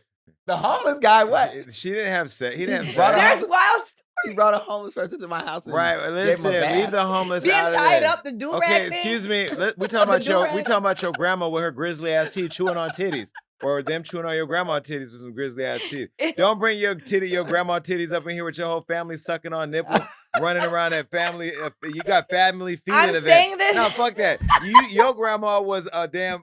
The homeless guy, what?
She didn't have sex. He didn't have
brought
sex.
a
There's wild
He brought a homeless person to my house. And
Right,
gave him a
listen,
bath.
leave the homeless
being
out of
tied
this.
up, the do-rag
Okay,
thing.
excuse me. We talking about
The
your
do-rag.
grandma with her grizzly ass teeth chewing on titties, or them chewing on your grandma titties with some grizzly ass teeth. Don't bring your grandma titties up in here with your whole family sucking on nipples, running around at family. You got family feeding
I'm
events.
saying this.
No, fuck that. Your grandma was a damn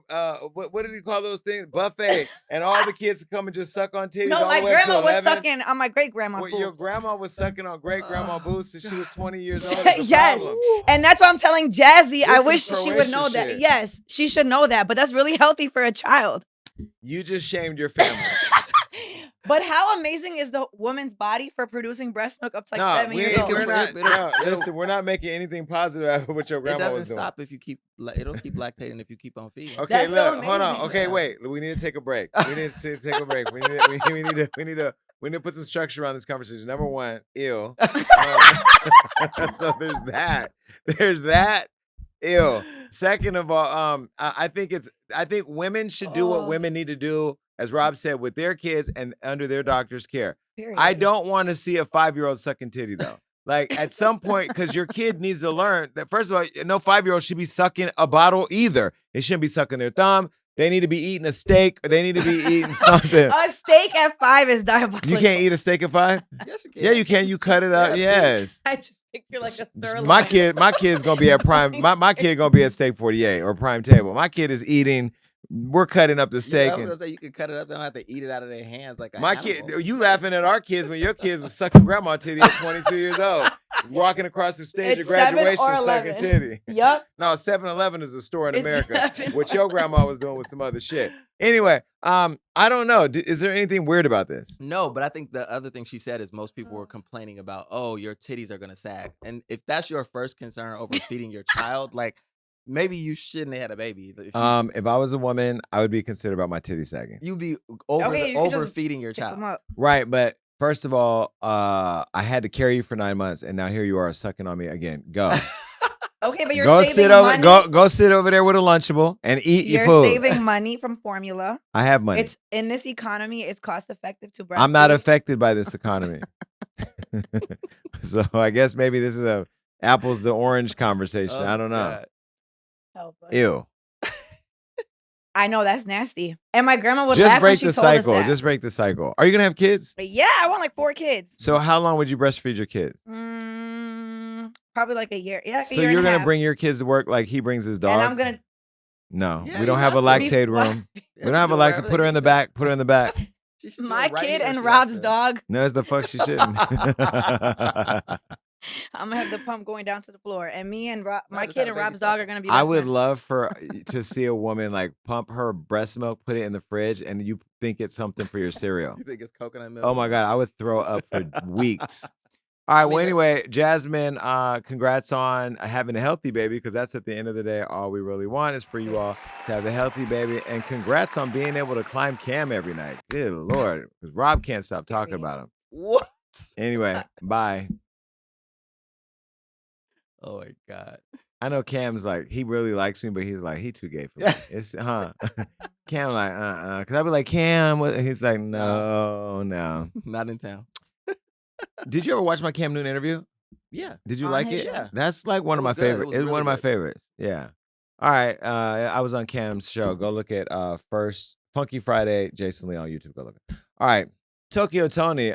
what did you call those things? Buffet, and all the kids come and just suck on titties.
No,
all
my
the way up to
grandma was
11.
sucking on my great grandma's
Well, your
boobs.
grandma was sucking on great grandma boobs since she was 20 years old. Is the
Yes,
problem.
and that's why I'm telling Jazzy. I
This
wish
is
she would know
Croatian
that.
shit.
Yes, she should know that. But that's really healthy for a child.
You just shamed your family.
But how amazing is the woman's body for producing breast milk up to like 7 years old?
we're not. Listen, we're not making anything positive out of what your
It
grandma
doesn't
was doing.
stop if you keep. It'll keep lactating if you keep on feeding.
Okay,
That's so
look, hold on.
amazing.
Okay,
Yeah.
wait. We need to take a break. We need to take a break. We need to put some structure around this conversation. Number one, ew. So there's that. There's that. Ew. Second of all, I think women should do what women need to do, as Rob said, with their kids and under their doctor's care.
Period.
I don't want to see a 5-year-old sucking titty though. Like at some point, because your kid needs to learn that first of all, no 5-year-old should be sucking a bottle either. They shouldn't be sucking their thumb. They need to be eating a steak, or they need to be eating something.
A steak at 5 is diabolical.
You can't eat a steak at 5?
Yes, you can.
Yeah, you can. You cut it up. Yes.
I just picture like a sirloin.
My kid's gonna be at prime. My kid gonna be at Steak 48 or Prime Table. My kid is eating. We're cutting up the steak.
I was
and
gonna say you can cut it up. They don't have to eat it out of their hands like
my kid, you laughing at our kids when your kids was sucking grandma titty at 22 years old, walking across the stage
It's
at
7
graduation
or
sucking
11.
titty.
Yup.
No, 7-Eleven is a store in
It's
America.
7
What your grandma was doing with some other shit. Anyway, I don't know. Is there anything weird about this?
No, but I think the other thing she said is most people were complaining about, oh, your titties are gonna sag, and if that's your first concern over feeding your child, like maybe you shouldn't have had a baby. If
I was a woman, I would be concerned about my titty sagging.
you'd be
Okay, you could just
overfeeding your
Pick them
child.
up.
Right, but first of all, I had to carry you for 9 months, and now here you are sucking on me again. Go.
Okay, but you're
Go
saving
sit over.
money.
Go sit over there with a Lunchable and eat your
You're
food.
saving money from formula.
I have money.
It's in this economy. It's cost effective to breastfeed.
I'm not affected by this economy. So I guess maybe this is a apples to orange conversation. I don't know.
God.
Help us.
Ew.
I know that's nasty. And my grandma would
Just
laugh when
break
she
the
told us
cycle.
that.
Just break the cycle. Are you gonna have kids?
But yeah, I want like 4 kids.
So how long would you breastfeed your kids?
Probably like a year. Yeah, like
So
a year
you're
and a
gonna
half.
bring your kids to work like he brings his dog?
And I'm gonna.
No,
Yeah,
we don't
you
have a
have to.
lactate room. We don't have a lactate. Put her in the back. Put her in the back.
She should do
My
it right
kid
here,
and
she
Rob's
has to.
dog.
No, it's the fuck she shouldn't.
I'm gonna have the pump going down to the floor, and me and my
just
kid
have a
and
baby
Rob's dog
sucker.
are gonna be.
I
best
would
friends.
love to see a woman like pump her breast milk, put it in the fridge, and you think it's something for your cereal.
You think it's coconut milk?
Oh my God, I would throw up for weeks. All right, well, anyway, Jasmine, congrats on having a healthy baby, because that's at the end of the day, all we really want is for you all to have a healthy baby. And congrats on being able to climb Cam every night. Good Lord, because Rob can't stop talking about him.
What?
Anyway, bye.
Oh my God.
I know Cam's like, he really likes me, but he's like, he too gay for me. It's, Cam like, because I'd be like, Cam, what? He's like, no.
Not in town.
Did you ever watch my Cam Newton interview?
Yeah.
Did you
On
like
his
it?
show.
Yeah.
That's like one
It
of my
was good. It
favorites.
was
It's one
really
of my
good.
favorites. Yeah. All right. I was on Cam's show. Go look at first Funky Friday, Jason Lee on YouTube. Go look at. All right. Tokyo Toni.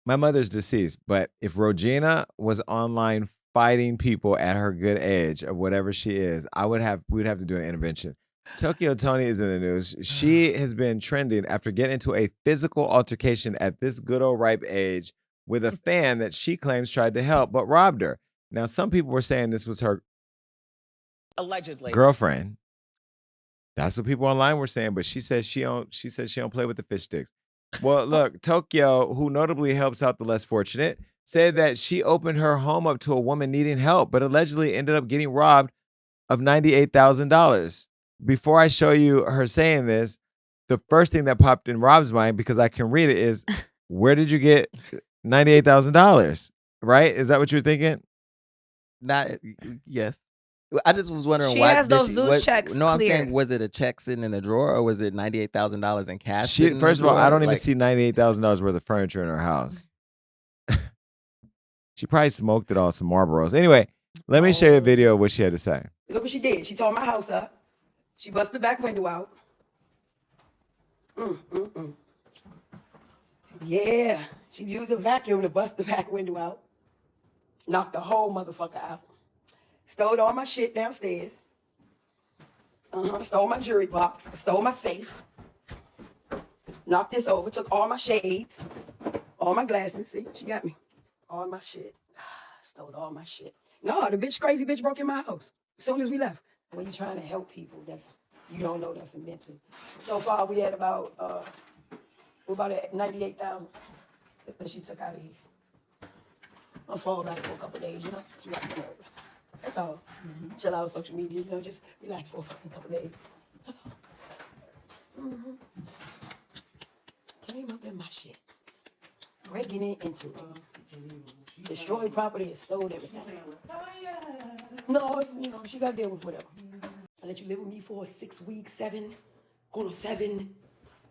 my mother's deceased, but if Regina was online fighting people at her good age of whatever she is, we'd have to do an intervention. Tokyo Toni is in the news. She has been trending after getting into a physical altercation at this good old ripe age with a fan that she claims tried to help but robbed her. Now, some people were saying this was her
allegedly
girlfriend. That's what people online were saying, but she says she don't play with the fish sticks. Well, look, Tokyo, who notably helps out the less fortunate, said that she opened her home up to a woman needing help, but allegedly ended up getting robbed of $98,000. Before I show you her saying this, the first thing that popped in Rob's mind, because I can read it, is where did you get $98,000? Right? Is that what you're thinking?
Yes. I just was wondering
She
why
has those Zeus checks
No, I'm
cleared.
saying, was it a check sitting in a drawer or was it $98,000 in cash?
First of all, I don't even see $98,000 worth of furniture in her house. She probably smoked it all, some Marlboros. Anyway, let me show you a video of what she had to say.
Look what she did. She tore my house up. She busted the back window out. Yeah, she used a vacuum to bust the back window out. Knocked the whole motherfucker out. Stole all my shit downstairs. Stole my jewelry box. Stole my safe. Knocked this over. Took all my shades. All my glasses. See, she got me. All my shit. Stole all my shit. No, the crazy bitch broke in my house as soon as we left. When you're trying to help people, you don't know that's a mental. So far, we had about at 98,000 that she took out of here. I'll fall back for a couple of days, to relax the nerves. That's all. Chill out on social media, just relax for a fucking couple of days. That's all. Came up in my shit. Breaking it into it. Destroyed property and stole everything. No, she got to deal with whatever. I let you live with me for 6 weeks, 7, going on 7.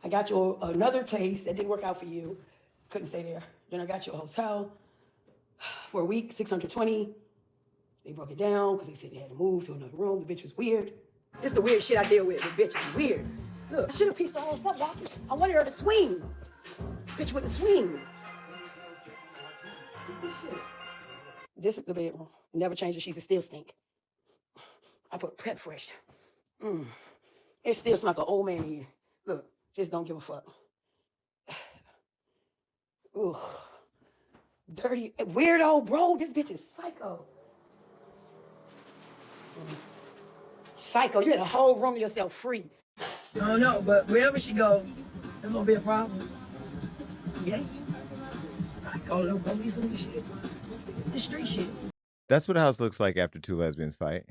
I got you another place that didn't work out for you. Couldn't stay there. Then I got you a hotel for a week, $620. They broke it down because they said they had to move to another room. The bitch was weird. It's the weird shit I deal with. The bitch is weird. Look, I should have pieced the whole stuff off. I wanted her to swing. Bitch with a swing. This is the bedroom. Never changed the sheets. It still stink. I put Prep Fresh. It still smells like an old man here. Look, just don't give a fuck. Ooh. Dirty, weirdo, bro. This bitch is psycho. Psycho, you had a whole room to yourself free. I don't know, but wherever she goes, there's gonna be a problem. Yeah? I call the police on this shit. This street shit.
That's what a house looks like after two lesbians fight,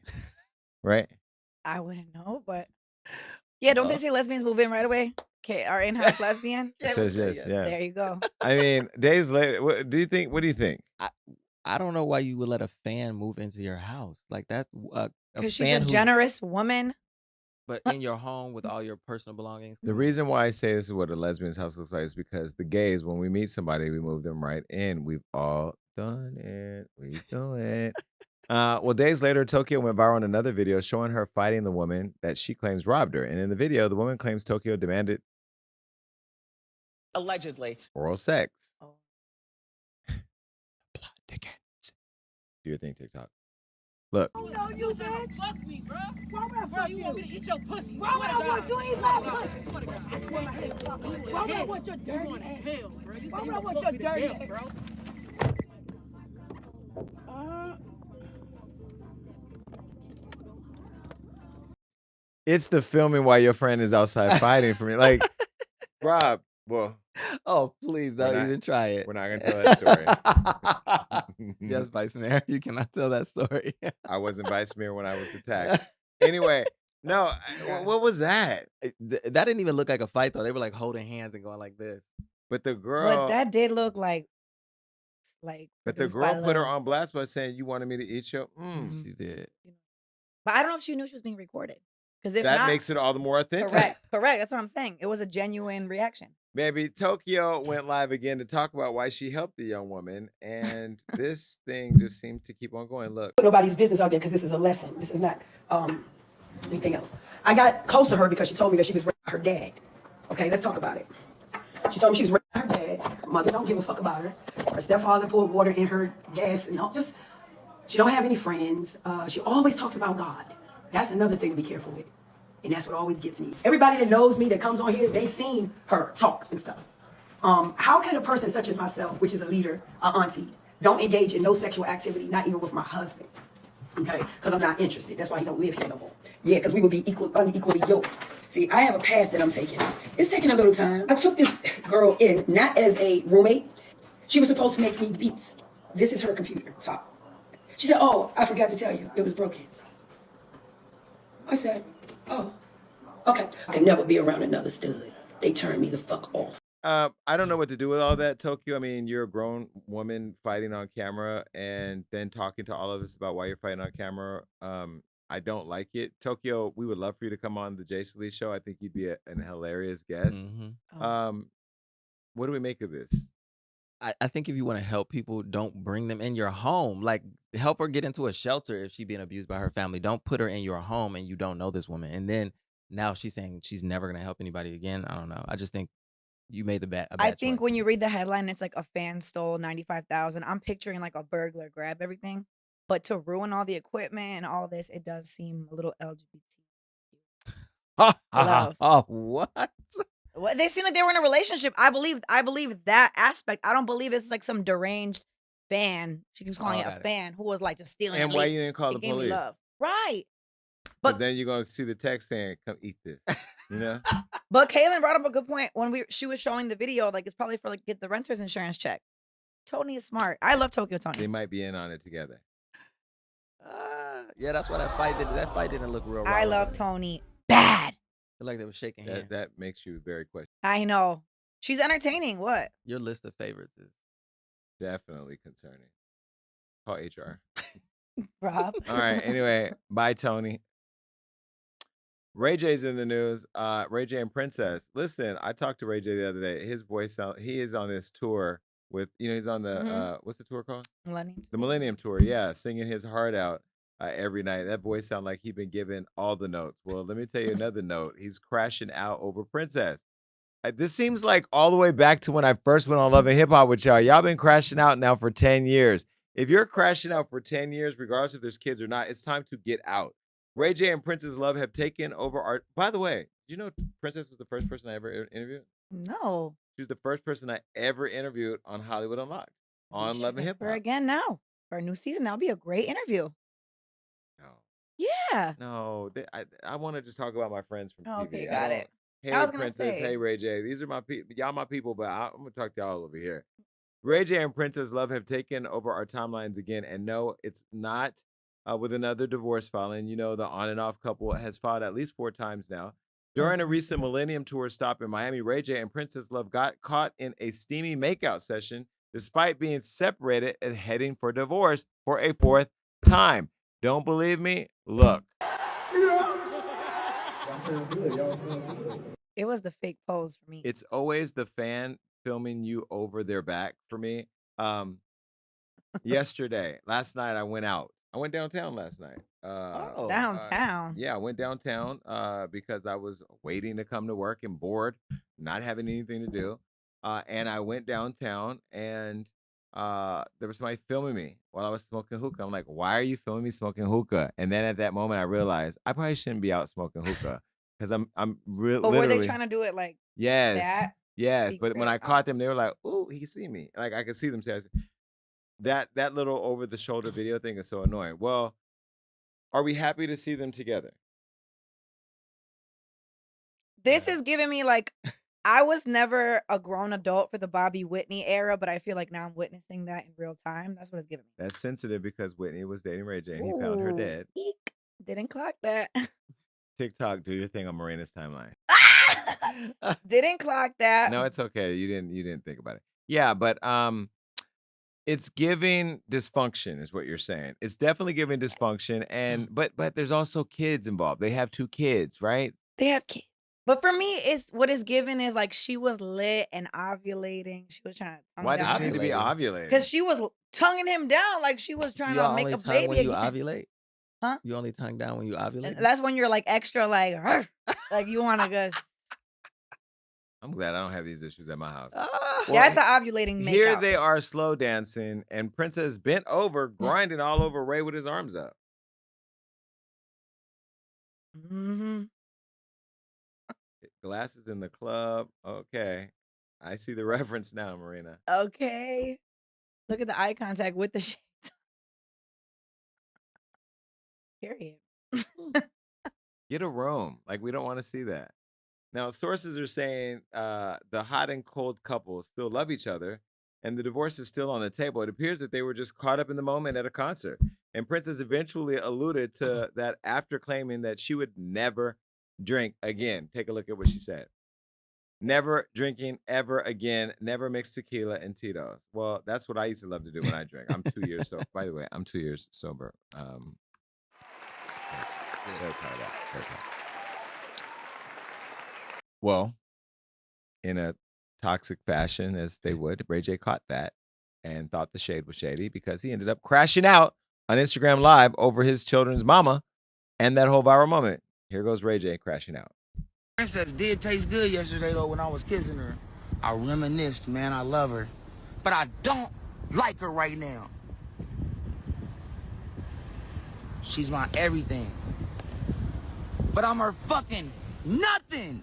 right?
I wouldn't know, but yeah, don't they say lesbians move in right away? Okay, our in-house lesbian.
It says yes, yeah.
There you go.
I mean, days later, what do you think?
I don't know why you would let a fan move into your house like that.
Because she's a generous woman.
But in your home with all your personal belongings.
The reason why I say this is what a lesbian's house looks like is because the gays, when we meet somebody, we move them right in. We've all done it. We do it. Well, days later, Tokyo went viral in another video showing her fighting the woman that she claims robbed her. And in the video, the woman claims Tokyo demanded
allegedly
oral sex. Plot thickens. Do your thing, TikTok. Look.
You know you bitch. Fuck me, bro. Why would I fuck you? Want me to eat your pussy?
Why would I want to eat my pussy?
Why would I want your dirty ass? Why would I want your dirty ass, bro?
It's the filming while your friend is outside fighting for me. Like, Rob, well.
Oh, please don't even try it.
We're not going to tell that story.
Yes, Vice Mayor, you cannot tell that story.
I wasn't Vice Mayor when I was attacked. Anyway, no, what was that?
That didn't even look like a fight, though. They were like holding hands and going like this.
But the girl.
But that did look like.
But the girl put her on blast by saying, "You wanted me to eat your."
She did.
But I don't know if she knew she was being recorded. Because if
that
not,
makes it all the more authentic.
Correct. That's what I'm saying. It was a genuine reaction.
Maybe Tokyo went live again to talk about why she helped the young woman, and this thing just seems to keep on going. Look,
nobody's business out there because this is a lesson. This is not anything else. I got close to her because she told me that she was raping her dad. Okay, let's talk about it. She told me she was raping her dad. Mother don't give a fuck about her. Her stepfather poured water in her gas and all. Just, she don't have any friends. She always talks about God. That's another thing to be careful with. And that's what always gets me. Everybody that knows me that comes on here, they've seen her talk and stuff. How can a person such as myself, which is a leader, an auntie, don't engage in no sexual activity, not even with my husband? Okay, because I'm not interested. That's why he don't live here no more. Yeah, because we would be unequally yoked. See, I have a path that I'm taking. It's taking a little time. I took this girl in, not as a roommate. She was supposed to make me beats. This is her computer top. She said, oh, I forgot to tell you, it was broken. I said, oh, okay. I can never be around another stud. They turn me the fuck off.
I don't know what to do with all that, Tokyo. I mean, you're a grown woman fighting on camera and then talking to all of us about why you're fighting on camera. I don't like it. Tokyo, we would love for you to come on the Jason Lee show. I think you'd be an hilarious guest. What do we make of this?
I think if you want to help people, don't bring them in your home. Like, help her get into a shelter if she's being abused by her family. Don't put her in your home and you don't know this woman. And then now she's saying she's never going to help anybody again. I don't know. I just think you made a bad
I think
choice.
when you read the headline, it's like a fan stole 95,000. I'm picturing like a burglar grab everything, but to ruin all the equipment and all this, it does seem a little LGBT. Love.
Oh, what?
Well, they seem like they were in a relationship. I believe that aspect. I don't believe it's like some deranged fan. She keeps calling it a fan who was like just stealing.
And why you didn't call the
gave me
police?
love. Right.
But then you're gonna see the text saying, "Come eat this," you know.
But Kaylin brought up a good point when she was showing the video. Like, it's probably for like get the renter's insurance check. Toni is smart. I love Tokyo Toni.
They might be in on it together.
Yeah, that's why that fight didn't look real.
I love Toni bad.
Feel like they were shaking hands.
That makes you very questionable.
I know. She's entertaining. What?
Your list of favorites is
Definitely concerning. Call HR.
Rob.
All right. Anyway, bye, Toni. Ray J's in the news. Ray J and Princess. Listen, I talked to Ray J the other day. His voice he is on this tour with, he's on the what's the tour called?
Millennium.
The Millennium Tour. Yeah, singing his heart out every night. That voice sounds like he'd been given all the notes. Well, let me tell you another note. He's crashing out over Princess. This seems like all the way back to when I first went on Love and Hip Hop with y'all. Y'all been crashing out now for 10 years. If you're crashing out for 10 years, regardless if there's kids or not, it's time to get out. Ray J and Princess Love have taken over our... By the way, did you know Princess was the first person I ever interviewed?
No.
She was the first person I ever interviewed on Hollywood Unlocked, on Love and Hip
For
Hop.
again now. For a new season, that'll be a great interview.
No.
Yeah.
No, I want to just talk about my friends from TV.
Okay, got it.
Hey,
I was gonna
Princess.
say.
Hey, Ray J. These are my people. Y'all my people, but I'm going to talk to y'all over here. Ray J and Princess Love have taken over our timelines again. And no, it's not with another divorce filing. You know, the on and off couple has filed at least 4 times now. During a recent Millennium Tour stop in Miami, Ray J and Princess Love got caught in a steamy makeout session despite being separated and heading for divorce for a 4th time. Don't believe me? Look.
It was the fake pose for me.
It's always the fan filming you over their back for me. Last night I went out. I went downtown last night.
Downtown.
Yeah, I went downtown because I was waiting to come to work and bored, not having anything to do. And I went downtown and there was somebody filming me while I was smoking hookah. I'm like, why are you filming me smoking hookah? And then at that moment I realized I probably shouldn't be out smoking hookah because I'm really.
But were they trying to do it like that?
Yes.
secret?
But when I caught them, they were like, "Ooh, he can see me." Like I could see them say that little over the shoulder video thing is so annoying. Well, are we happy to see them together?
This is giving me like, I was never a grown adult for the Bobby Whitney era, but I feel like now I'm witnessing that in real time. That's what it's giving me.
That's sensitive because Whitney was dating Ray J and he found her
Ooh,
dead.
eek. Didn't clock that.
TikTok, do your thing on Marina's timeline.
Didn't clock that.
No, it's okay. You didn't think about it. Yeah, but it's giving dysfunction is what you're saying. It's definitely giving dysfunction, and but there's also kids involved. They have 2 kids, right?
They have kids. But for me, it's what is given is like she was lit and ovulating. She was trying to.
Why does she need to be ovulating?
Because she was tonguing him down like she was trying to make a baby.
When you ovulate?
Huh?
You only tongue down when you ovulate?
And that's when you're like extra like, like you want to go.
I'm glad I don't have these issues at my house.
That's an ovulating makeout.
Here they are slow dancing, and Princess bent over, grinding all over Ray with his arms up.
Mm-hmm.
Glasses in the club. Okay. I see the reference now, Marina.
Okay. Look at the eye contact with the shades. Period.
Get a room. Like, we don't want to see that. Now, sources are saying the hot and cold couple still love each other, and the divorce is still on the table. It appears that they were just caught up in the moment at a concert. And Princess eventually alluded to that after claiming that she would never drink again. Take a look at what she said. Never drinking ever again. Never mix tequila and Tito's. Well, that's what I used to love to do when I drank. I'm 2 years sober. By the way, I'm 2 years sober. Very proud of that. Very proud. Well, in a toxic fashion, as they would, Ray J caught that and thought the shade was shady because he ended up crashing out on Instagram Live over his children's mama and that whole viral moment. Here goes Ray J crashing out.
Princess did taste good yesterday, though, when I was kissing her. I reminisced, man. I love her. But I don't like her right now. She's my everything. But I'm her fucking nothing.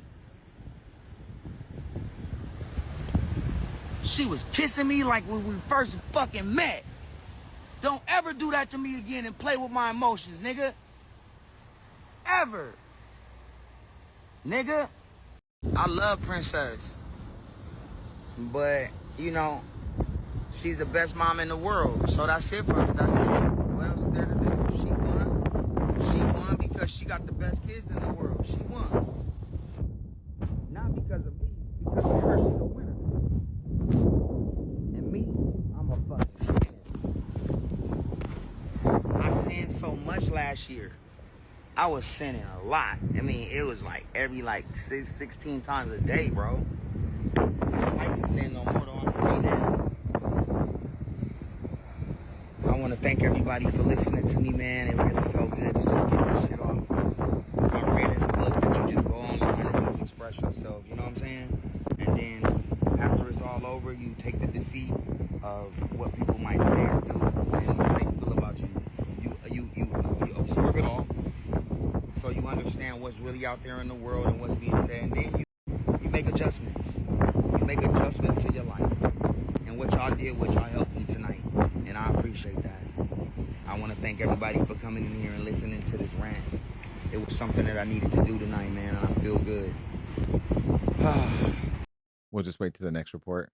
She was kissing me like when we first fucking met. Don't ever do that to me again and play with my emotions, nigga. Ever. Nigga. I love Princess. But, you know, she's the best mom in the world. So that's it for her. That's it. What else is there to do? She won. She won because she got the best kids in the world. She won. Not because of me. Because of her, she's a winner. And me, I'm a fucking sinner. I sinned so much last year. I was sinning a lot. I mean, it was like every 16 times a day, bro. I don't like to sin no more, though. I'm free now. I want to thank everybody for listening to me, man. It really felt good to just get this shit off. I'm ready to look that you just go online and just express yourself, you know what I'm saying? And then after it's all over, you take the defeat of what people might say or do and how they feel about you. You absorb it all. So you understand what's really out there in the world and what's being said, and then you make adjustments. You make adjustments to your life. And what y'all did, what y'all helped me tonight. And I appreciate that. I want to thank everybody for coming in here and listening to this rant. It was something that I needed to do tonight, man, and I feel good.
We'll just wait to the next report,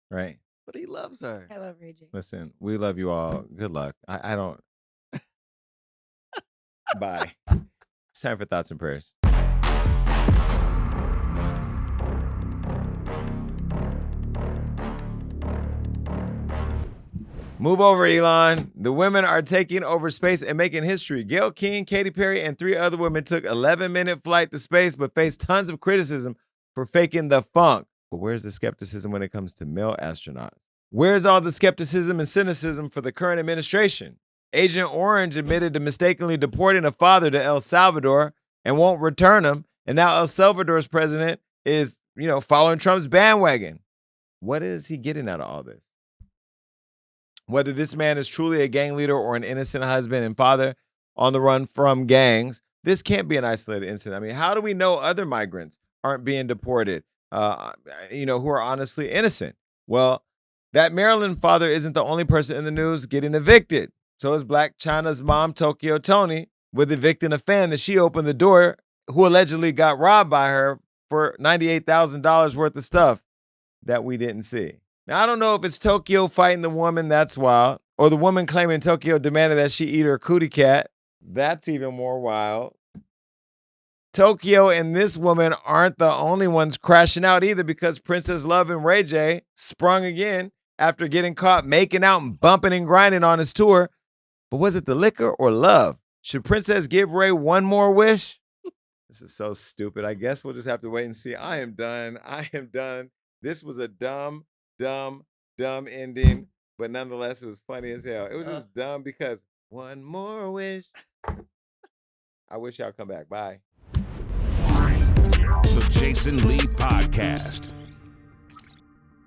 right?
But he loves her.
I love Ray J.
Listen, we love you all. Good luck. I don't. Bye. It's time for thoughts and prayers. Move over, Elon. The women are taking over space and making history. Gayle King, Katy Perry, and 3 other women took 11-minute flight to space, but faced tons of criticism for faking the funk. But where's the skepticism when it comes to male astronauts? Where's all the skepticism and cynicism for the current administration? Agent Orange admitted to mistakenly deporting a father to El Salvador and won't return him. And now El Salvador's president is, following Trump's bandwagon. What is he getting out of all this? Whether this man is truly a gang leader or an innocent husband and father on the run from gangs, this can't be an isolated incident. I mean, how do we know other migrants aren't being deported, who are honestly innocent? Well, that Maryland father isn't the only person in the news getting evicted. So is Black China's mom, Toni, with evicting a fan that she opened the door, who allegedly got robbed by her for $98,000 worth of stuff that we didn't see. Now, I don't know if it's Tokyo fighting the woman, that's wild, or the woman claiming Tokyo demanded that she eat her cootie cat. That's even more wild. Tokyo and this woman aren't the only ones crashing out either, because Princess Love and Ray J sprung again after getting caught making out and bumping and grinding on his tour. But was it the liquor or love? Should Princess give Ray one more wish? This is so stupid. I guess we'll just have to wait and see. I am done. This was a dumb ending, but nonetheless, it was funny as hell. It was just dumb because one more wish. I wish y'all come back. Bye.
The Jason Lee Podcast.